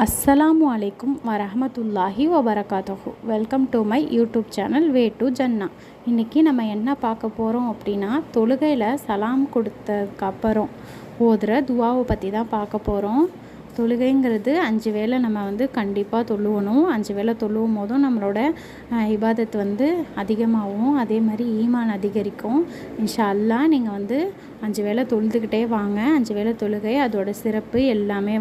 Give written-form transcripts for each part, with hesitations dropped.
அஸ்ஸலாமு அலைக்கும் வரஹமத்துல்லாஹி வபரகாத்துஹு. Welcome to my YouTube channel way to ஜன்னா. இன்றைக்கி நம்ம என்ன பார்க்க போகிறோம் அப்படின்னா, தொழுகையில் சலாம் கொடுத்ததுக்கப்புறம் ஓதுகிற துவாவை பற்றி தான் பார்க்க போகிறோம். தொழுகைங்கிறது 5 வேளை நம்ம கண்டிப்பாக தொழுவணும். 5 வேளை தொழுவும் போதும் நம்மளோட இபாதத் அதிகமாகும். அதே மாதிரி ஈமான் அதிகரிக்கும். இன்ஷா அல்லாஹ் நீங்கள் 5 வேளை தொழுதுகிட்டே வாங்க. 5 வேளை தொழுகை அதோட சிறப்பு எல்லாமே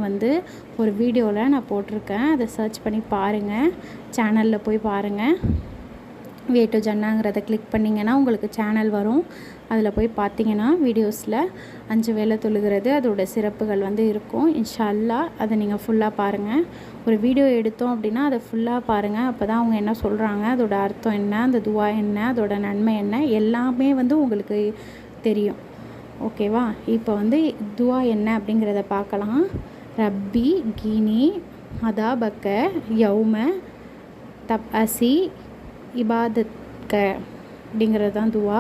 ஒரு வீடியோவில் நான் போட்டிருக்கேன். அதை சர்ச் பண்ணி பாருங்கள். சேனலில் போய் பாருங்கள். வே டு ஜன்னாங்கிறத கிளிக் பண்ணிங்கன்னா உங்களுக்கு சேனல் வரும். அதில் போய் பார்த்தீங்கன்னா வீடியோஸில் 5 வேளை தொழுகிறது அதோட சிறப்புகள் இருக்கும். இன்ஷா அல்லாஹ் அதை நீங்கள் ஃபுல்லாக பாருங்கள். ஒரு வீடியோ எடுத்தோம் அப்படின்னா அதை ஃபுல்லாக பாருங்கள். அப்போ தான் அவங்க என்ன சொல்கிறாங்க, அதோட அர்த்தம் என்ன, அந்த துவா என்ன, அதோட நன்மை என்ன, எல்லாமே உங்களுக்கு தெரியும். ஓகேவா? இப்போ துவா என்ன அப்படிங்கிறத பார்க்கலாம். ரப்பி கீனி அதாபக்க யௌம தப் அசி இபாதத்க அப்படிங்கிறது தான் துவா.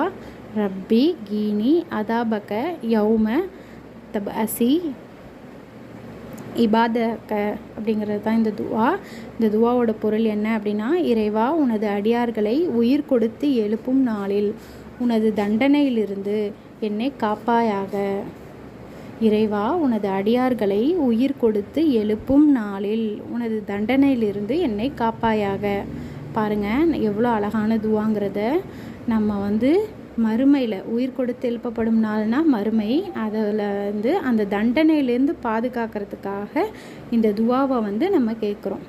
ரப்பி கீனி அதாபக்க யௌம தப் அசி இபாதக்க அப்படிங்கிறது தான் இந்த துவா. இந்த துவாவோட பொருள் என்ன அப்படின்னா, இறைவா உனது அடியார்களை உயிர் கொடுத்து எழுப்பும் நாளில் உனது தண்டனையிலிருந்து என்னை காப்பாயாக. இறைவா உனது அடியார்களை உயிர் கொடுத்து எழுப்பும் நாளில் உனது தண்டனையிலிருந்து என்னை காப்பாயாக. பாருங்கள் எவ்வளோ அழகான துவாங்கிறத. நம்ம மறுமையில் உயிர் கொடுத்து எழுப்பப்படும் நாள்னால் மறுமை, அதில் அந்த தண்டனையிலேருந்து பாதுகாக்கிறதுக்காக இந்த துவாவை நம்ம கேட்குறோம்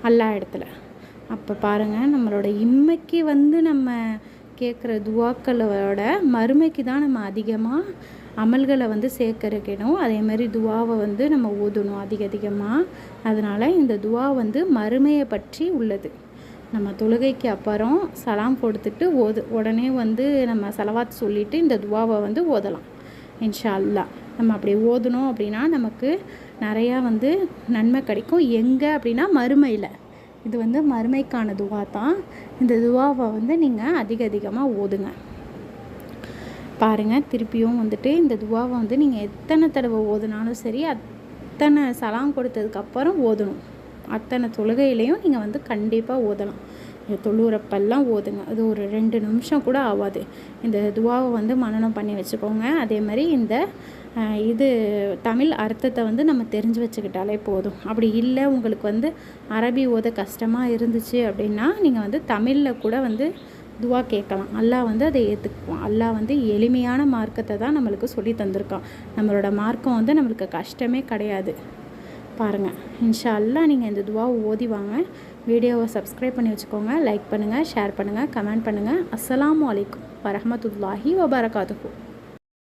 அல்லாஹ் இடத்துல. அப்போ பாருங்கள், நம்மளோட இம்மைக்கு நம்ம கேட்குற துவாக்களோட மறுமைக்கு தான் நம்ம அதிகமாக அமல்களை சேர்க்கணும். அதே மாதிரி துவாவை நம்ம ஓதணும் அதிகமாக. அதனால் இந்த துவா மறுமையை பற்றி உள்ளது. நம்ம தொழுகைக்கு அப்புறம் சலாம் கொடுத்துட்டு உடனே நம்ம சலவாத் சொல்லிவிட்டு இந்த துவாவை ஓதலாம் இன்ஷா அல்லாஹ். நம்ம அப்படி ஓதணும் அப்படின்னா நமக்கு நிறையா நன்மை கிடைக்கும். எங்கே அப்படின்னா மறுமையில். இது மறுமைக்கான துவா தான். இந்த துவாவை நீங்கள் அதிகமாக ஓதுங்க. பாருங்கள், திருப்பியும் இந்த துவாவை நீங்கள் எத்தனை தடவை ஓதுனாலும் சரி, அத்தனை சலாம் கொடுத்ததுக்கப்புறம் ஓதணும். அத்தனை தொழுகையிலையும் நீங்கள் கண்டிப்பாக ஓதலாம். தொழுகிறப்பெல்லாம் ஓதுங்க. அது ஒரு 2 நிமிஷம் கூட ஆகாது. இந்த துவாவை மனனம் பண்ணி வச்சுக்கோங்க. அதே மாதிரி இது தமிழ் அர்த்தத்தை நம்ம தெரிஞ்சு வச்சுக்கிட்டாலே போதும். அப்படி இல்லை உங்களுக்கு அரபி ஓத கஷ்டமாக இருந்துச்சு அப்படின்னா நீங்கள் தமிழில் கூட துவா கேட்கலாம். அல்லாஹ் அதை ஏற்றுக்குவான். அல்லாஹ் எளிமையான மார்க்கத்தை தான் நம்மளுக்கு சொல்லி தந்திருக்கான். நம்மளோட மார்க்கம் நம்மளுக்கு கஷ்டமே கிடையாது. பாருங்கள், இன்ஷா அல்லாஹ் நீங்கள் இந்த துவாவை ஓதி வாங்க. வீடியோவை சப்ஸ்கிரைப் பண்ணி வச்சுக்கோங்க. லைக் பண்ணுங்கள், ஷேர் பண்ணுங்கள், கமெண்ட் பண்ணுங்கள். அஸ்ஸலாமு அலைக்கும் வரஹமத்துல்லாஹி வபரகாத்துஹு.